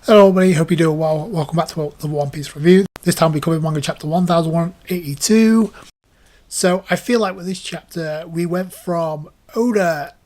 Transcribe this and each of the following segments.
Hello everybody, hope you're doing well. Welcome back to the One Piece review. This time we're covering manga chapter 1182. So I feel like with this chapter we went from Oda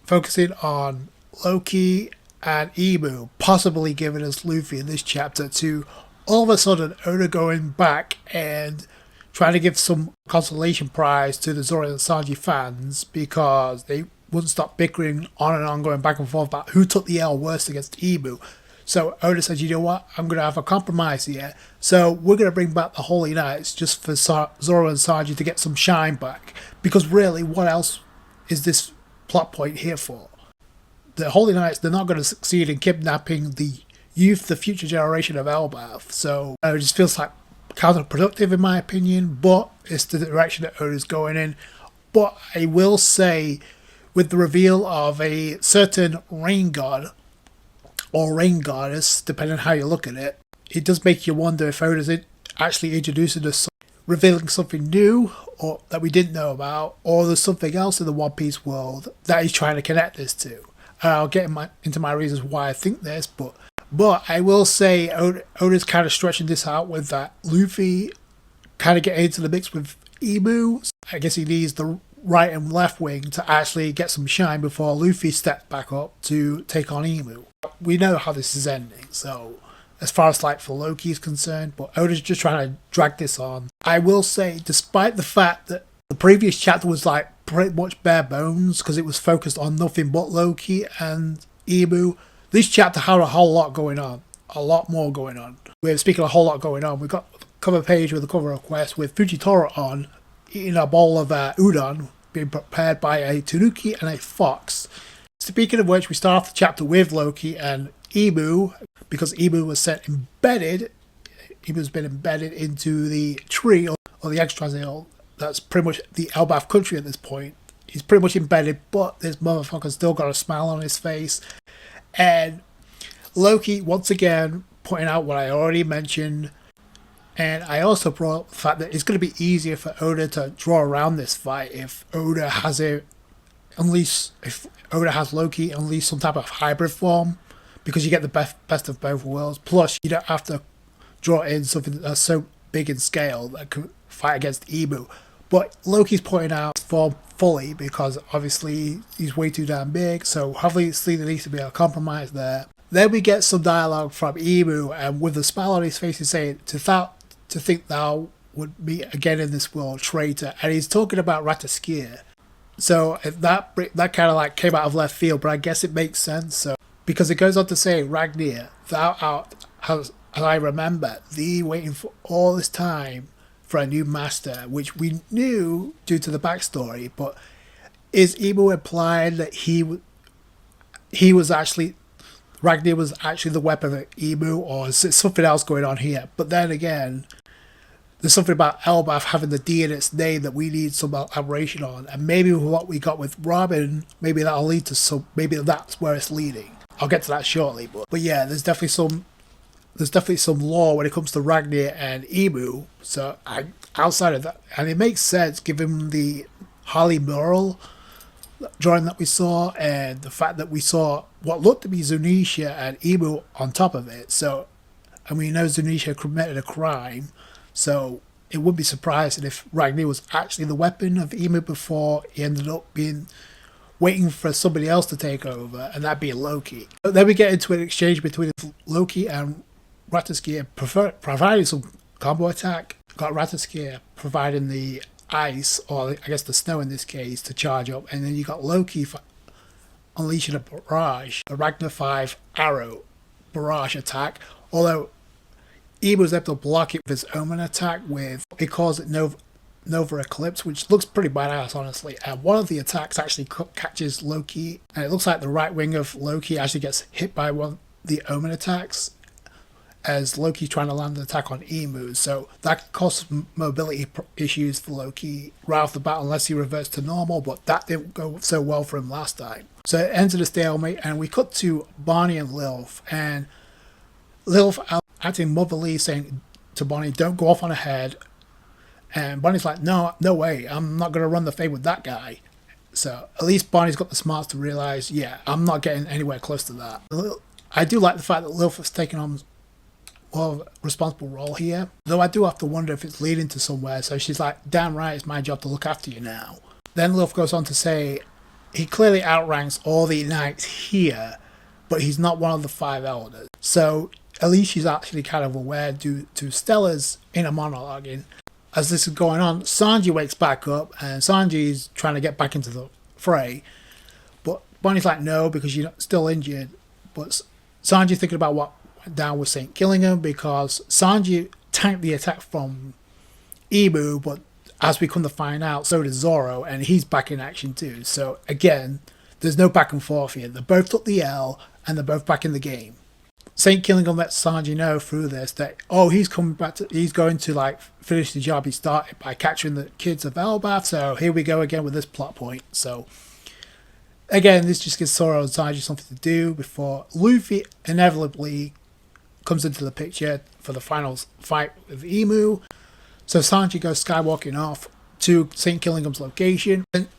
focusing on Loki and Imu possibly giving us Luffy in this chapter to all of a sudden Oda going back and trying to give some consolation prize to the Zoro and Sanji fans because they wouldn't stop bickering on and on, going back and forth about who took the L worst against Imu. So Oda says, you know what, I'm going to have a compromise here. So we're going to bring back the Holy Knights just for Zoro and Sanji to get some shine back. Because really, what else is this plot point here for? The Holy Knights, they're not going to succeed in kidnapping the youth, the future generation of Elbaph. So it just feels like counterproductive in my opinion, but it's the direction that Oda's going in. But I will say, with the reveal of a certain rain god, or rain goddess, depending on how you look at it, it does make you wonder if Oda's actually introducing us, revealing something new or that we didn't know about, or there's something else in the One Piece world that he's trying to connect this to. And I'll get into my reasons why I think this, but I will say Oda's kind of stretching this out with that Luffy kind of getting into the mix with Imu. I guess he needs the right and left wing to actually get some shine before Luffy steps back up to take on Imu. We know how this is ending, so as far as like for Loki is concerned, but Oda's just trying to drag this on. I will say, despite the fact that the previous chapter was like pretty much bare bones because it was focused on nothing but Loki and Imu, this chapter had a whole lot going on, a lot more going on. We're speaking of a whole lot going on. We've got a cover page with a cover request with Fujitora on eating a bowl of udon being prepared by a tanuki and a fox. Speaking of which, we start off the chapter with Loki and Imu, because Imu was Imu's been embedded into the tree, or the Yggdrasil. That's pretty much the Elbaph country at this point. He's pretty much embedded, but this motherfucker's still got a smile on his face. And Loki, once again, pointing out what I already mentioned. And I also brought up the fact that it's going to be easier for Oda to draw around this fight if Oda has Loki unleash some type of hybrid form, because you get the best of both worlds. Plus, you don't have to draw in something that's so big in scale that could fight against Imu. But Loki's pointing out his form fully because obviously he's way too damn big. So obviously there needs to be a compromise there. Then we get some dialogue from Imu, and with a smile on his face, he's saying, "To think thou would meet again in this world, traitor." And he's talking about Rataskir. So that kind of like came out of left field, but I guess it makes sense. So because it goes on to say, "Ragnir, thou art, as I remember, thee waiting for all this time for a new master," which we knew due to the backstory. But is Imu implying that he was actually, Ragnir was actually the weapon of Imu, or is it something else going on here? But then again, there's something about Elbaph having the D in its name that we need some elaboration on, and maybe what we got with Robin, maybe that'll lead to some. Maybe that's where it's leading. I'll get to that shortly, but yeah, there's definitely some lore when it comes to Ragnir and Imu. So outside of that, and it makes sense given the Harley mural drawing that we saw, and the fact that we saw what looked to be Zunisha and Imu on top of it. So, and we know Zunisha committed a crime. So it wouldn't be surprising if Ragnir was actually the weapon of Imu before he ended up waiting for somebody else to take over, and that being Loki. But then we get into an exchange between Loki and Rataskir providing some combo attack. Got Rataskir providing the ice, or I guess the snow in this case, to charge up, and then you got Loki unleashing a barrage, a Ragnar 5 arrow barrage attack. Although Imu was able to block it with his Omen attack he calls it Nova Eclipse, which looks pretty badass, honestly. And one of the attacks actually catches Loki, and it looks like the right wing of Loki actually gets hit by one of the Omen attacks as Loki's trying to land an attack on Imu. So that causes mobility issues for Loki right off the bat unless he reverts to normal, but that didn't go so well for him last time. So it ends in a stalemate, and we cut to Bonnie and Lilf, and Lilf acting motherly, saying to Bonnie, "Don't go off on ahead." And Bonnie's like, no way, I'm not going to run the fade with that guy. So at least Bonnie's got the smarts to realise, yeah, I'm not getting anywhere close to that. I do like the fact that Luffy's taking on more of a responsible role here, though I do have to wonder if it's leading to somewhere. So she's like, damn right, it's my job to look after you now. Then Luffy goes on to say he clearly outranks all the knights here, but he's not one of the 5 elders. So at least she's actually kind of aware due to Stella's inner monologuing. As this is going on, Sanji wakes back up and Sanji's trying to get back into the fray. But Bonnie's like, no, because you're still injured. But Sanji's thinking about what went down with St. Gillingham, because Sanji tanked the attack from Ibu, but as we come to find out, so did Zoro, and he's back in action too. So again, there's no back and forth here. They both took the L, and they're both back in the game. St. Gillingham lets Sanji know through this that, he's coming back he's going to like finish the job he started by capturing the kids of Elbaph. So here we go again with this plot point. So again, this just gives Zoro and Sanji something to do before Luffy inevitably comes into the picture for the final fight with Emu. So Sanji goes skywalking off to St. Gillingham's location. And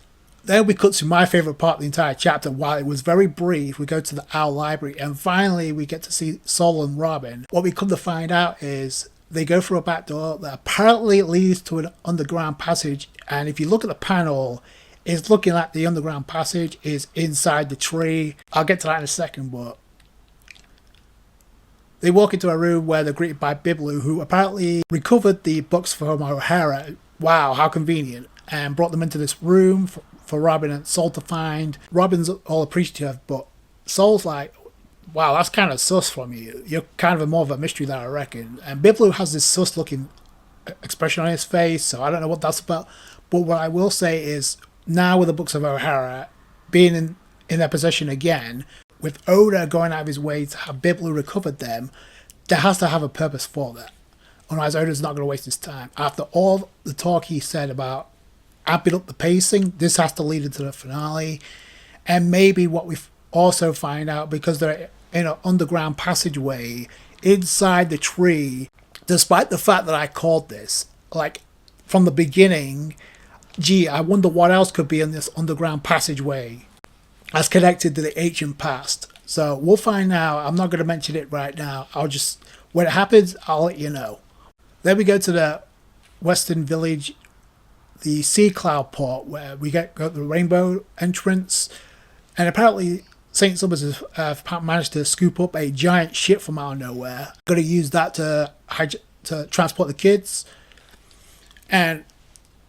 then we cut to my favourite part of the entire chapter. While it was very brief, we go to the Owl Library and finally we get to see Sol and Robin. What we come to find out is they go through a back door that apparently leads to an underground passage. And if you look at the panel, it's looking like the underground passage is inside the tree. I'll get to that in a second, but they walk into a room where they're greeted by Biblu, who apparently recovered the books from O'Hara. Wow, how convenient. And brought them into this room for Robin and Sol to find. Robin's all appreciative, but Sol's like, wow, that's kind of sus from you. You're kind of more of a mystery than I reckon. And Biblu has this sus looking expression on his face, so I don't know what that's about. But what I will say is, now with the books of O'Hara being in their possession again, with Oda going out of his way to have Biblu recovered them, there has to have a purpose for that. Otherwise, Oda's not going to waste his time. After all the talk he said about amping up the pacing, this has to lead into the finale. And maybe what we also find out, because they're in an underground passageway inside the tree, despite the fact that I called this, like, from the beginning, gee, I wonder what else could be in this underground passageway as connected to the ancient past. So we'll find out. I'm not going to mention it right now. When it happens, I'll let you know. Then we go to the Western Village, the Sea Cloud port, where we got the rainbow entrance. And apparently St. Summers has managed to scoop up a giant ship from out of nowhere. Going to use that to transport the kids. And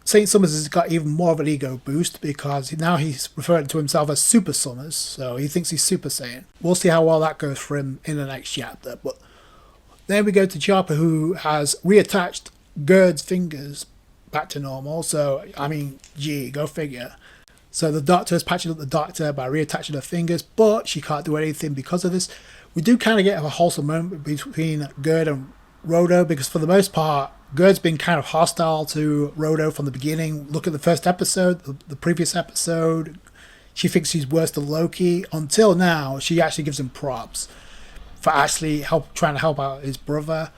St. Summers has got even more of an ego boost, because now he's referring to himself as Super Summers, so he thinks he's Super Saiyan. We'll see how well that goes for him in the next chapter. But then we go to Chopper, who has reattached Gerd's fingers back to normal. So, I mean, gee, go figure. So the Doctor is patching up the Doctor by reattaching her fingers, but she can't do anything because of this. We do kind of get a wholesome moment between Gerd and Rodo, because for the most part, Gerd's been kind of hostile to Rodo from the beginning. Look at the first episode, the previous episode. She thinks he's worse than Loki. Until now, she actually gives him props for actually trying to help out his brother.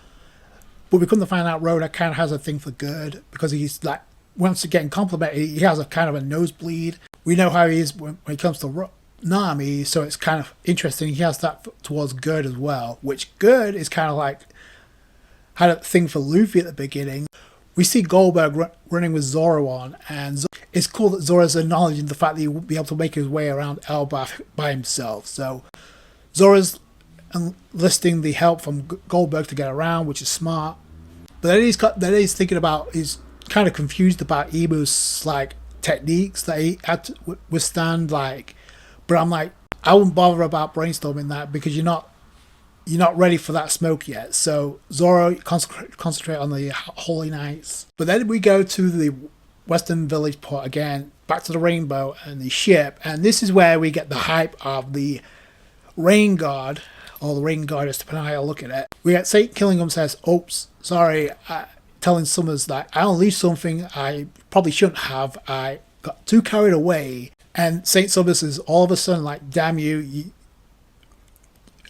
But we come to find out Rodo kind of has a thing for Gerd, because he's like, wants to get complimented. He has a kind of a nosebleed. We know how he is when it comes to Nami, so it's kind of interesting. He has that towards Gerd as well, which Gerd is kind of like, had a thing for Luffy at the beginning. We see Goldberg running with Zoro on, and it's cool that Zoro's acknowledging the fact that he won't be able to make his way around Elbaph by himself. So Zoro's enlisting the help from Goldberg to get around, which is smart. But then he's thinking about, he's kind of confused about Ibu's like techniques that he had to withstand. Like, but I'm like, I wouldn't bother about brainstorming that, because you're not ready for that smoke yet. So Zoro, concentrate on the Holy Knights. But then we go to the Western Village port again, back to the Rainbow and the ship. And this is where we get the hype of the Rain God, or the Rain Goddess, depending on how you look at it. We get St. Gillingham says, oops, sorry, telling Summers that I unleashed something I probably shouldn't have. I got too carried away. And St. Summers is all of a sudden like, damn you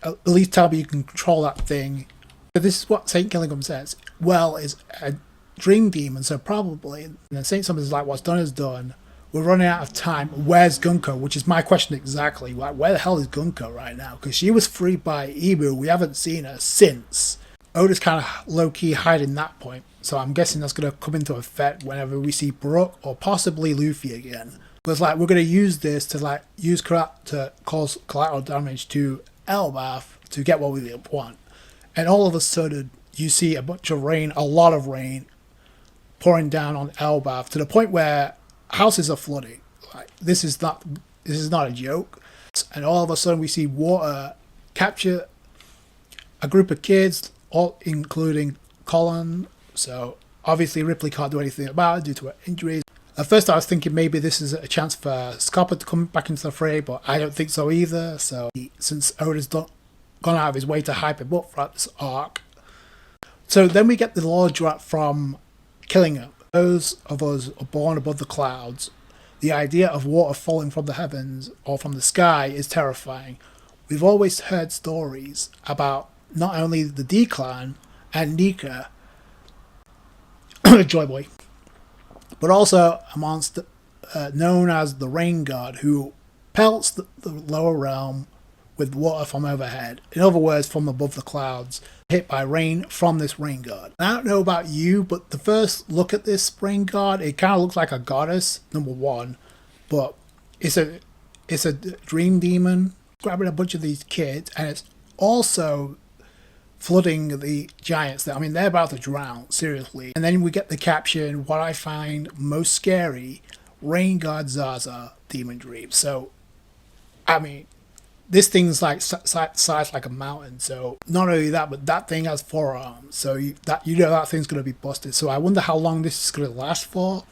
at least tell me you can control that thing. But this is what St. Gillingham says. Well, is a dream demon, so probably. And then St. Summers is like, what's done is done. we're running out of time. Where's Gunko? Which is my question exactly. Like, where the hell is Gunko right now? Because she was freed by Ibu. We haven't seen her since. Oda's kind of low-key hiding that point. So I'm guessing that's going to come into effect whenever we see Brook or possibly Luffy again. Because like we're going to use this to like to cause collateral damage to Elbaph to get what we want. And all of a sudden you see a bunch of rain, a lot of rain, pouring down on Elbaph to the point where houses are flooding. Like this is not a joke. And all of a sudden we see water capture a group of kids, all including Colin. So obviously Ripley can't do anything about it due to her injuries. At first I was thinking maybe this is a chance for Scopper to come back into the fray, but I don't think so either. So since Oda's gone out of his way to hype him up throughout this arc. So then we get the law drop from Killingham. Those of us are born above the clouds. The idea of water falling from the heavens or from the sky is terrifying. We've always heard stories about not only the D-Clan and Nika, Joy Boy, but also a monster known as the Rain God who pelts the lower realm with water from overhead. In other words, from above the clouds, hit by rain from this rain god. I don't know about you, but the first look at this rain god, it kind of looks like a goddess, number one, but it's a dream demon grabbing a bunch of these kids, and it's also flooding the giants. I mean, they're about to drown, seriously. And then we get the caption, what I find most scary, Rain God Zaza, Demon Dream. So, I mean, this thing's like size like a mountain. So not only that, but that thing has 4 arms. So that thing's going to be busted. So I wonder how long this is going to last for.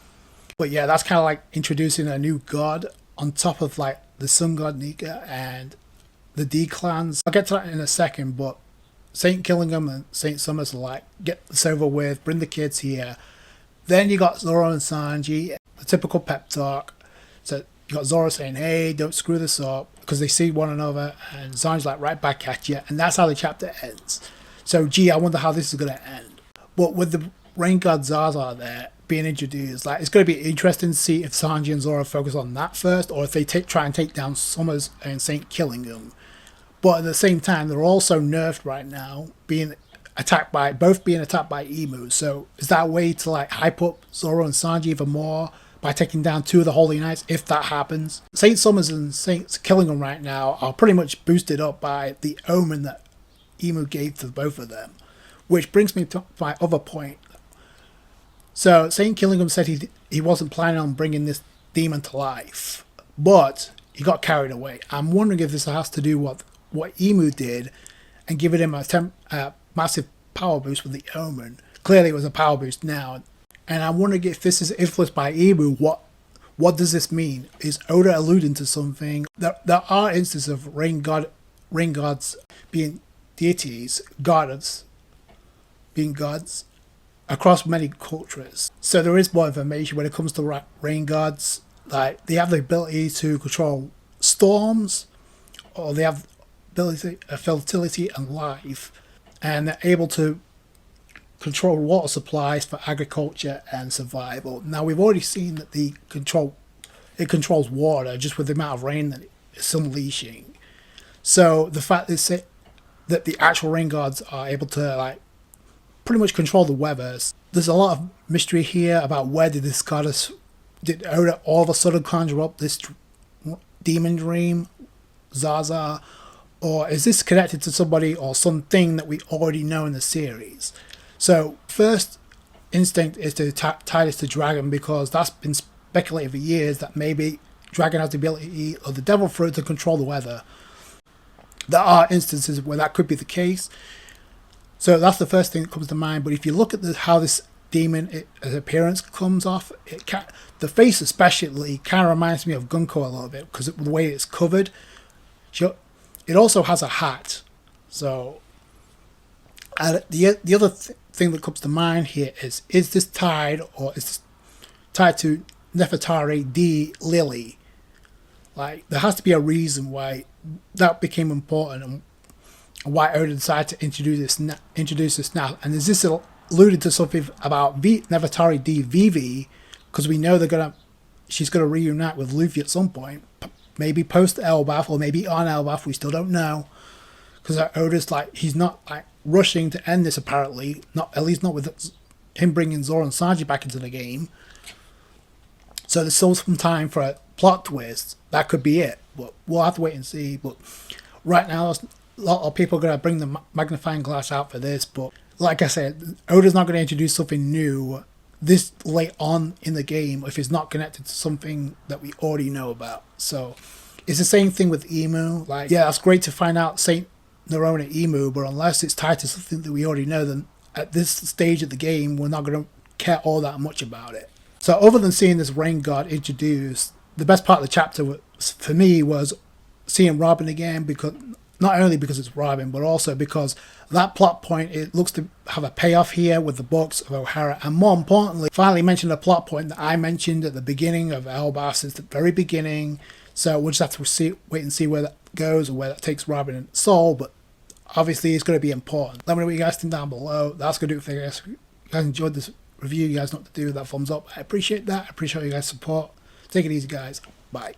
But yeah, that's kind of like introducing a new god on top of like the Sun God Nika and the D-Clans. I'll get to that in a second, but St. Killingham and St. Summers are like, get this over with, bring the kids here. Then you got Zoro and Sanji, the typical pep talk. So you got Zoro saying, hey, don't screw this up, because they see one another, and Sanji's like, right back at you, and that's how the chapter ends. So, gee, I wonder how this is going to end. But with the Rain God Zaza there being introduced, like, it's going to be interesting to see if Sanji and Zoro focus on that first, or if they try and take down Summers and St. Killingham. But at the same time, they're also nerfed right now, both being attacked by Emu. So is that a way to like hype up Zoro and Sanji even more by taking down 2 of the Holy Knights, if that happens? St. Summers and St. Killingham right now are pretty much boosted up by the omen that Emu gave to both of them. Which brings me to my other point. So St. Killingham said he wasn't planning on bringing this demon to life, but he got carried away. I'm wondering if this has to do with what Emu did and giving him a massive power boost with the omen. Clearly it was a power boost now. And I'm wondering if this is influenced by Emu. What does this mean? Is Oda alluding to something? There are instances of rain gods being deities, gods being gods across many cultures. So there is more information when it comes to rain gods. Like they have the ability to control storms, or they have ability, fertility and life, and they're able to control water supplies for agriculture and survival. Now we've already seen that it controls water just with the amount of rain that it's unleashing. So the fact that the actual rain gods are able to like pretty much control the weather, there's a lot of mystery here about where did Oda all of a sudden conjure up this demon dream, Zaza, or is this connected to somebody or something that we already know in the series? So first instinct is to tie this to Dragon, because that's been speculated for years that maybe Dragon has the ability of the devil fruit to control the weather. There are instances where that could be the case. So that's the first thing that comes to mind. But if you look at how this demon appearance comes off, the face especially kind of reminds me of Gunko a little bit because of the way it's covered. It also has a hat. So the other thing that comes to mind here is this tied to Nefertari D. Lily? Like, there has to be a reason why that became important and why Oda decided to introduce this now. And is this alluded to something about Nefertari D. Vivi? Because we know she's going to reunite with Luffy at some point. Maybe post Elbaph or maybe on Elbaph, we still don't know. Because Oda's like, he's not like rushing to end this apparently. Not at least not with him bringing Zoro and Sanji back into the game. So there's still some time for a plot twist. That could be it. But we'll have to wait and see. But right now, a lot of people are going to bring the magnifying glass out for this. But like I said, Oda's not going to introduce something new this late on in the game if it's not connected to something that we already know about. So it's the same thing with Emu. Like, yeah, it's great to find out Saint Nerona Emu, but unless it's tied to something that we already know, then at this stage of the game, we're not going to care all that much about it. So other than seeing this rain god introduced, the best part of the chapter for me was seeing Robin again, because not only because it's Robin, but also because that plot point, it looks to have a payoff here with the books of O'Hara, and more importantly, finally mentioned a plot point that I mentioned at the beginning of Elbaph since the very beginning. So we'll just have to wait and see where that goes or where that takes Robin and Soul, but obviously it's going to be important. Let me know what you guys think down below. That's going to do it for you guys. If you guys enjoyed this review, you guys know what to do. That thumbs up. I appreciate that. I appreciate you guys' support. Take it easy, guys. Bye.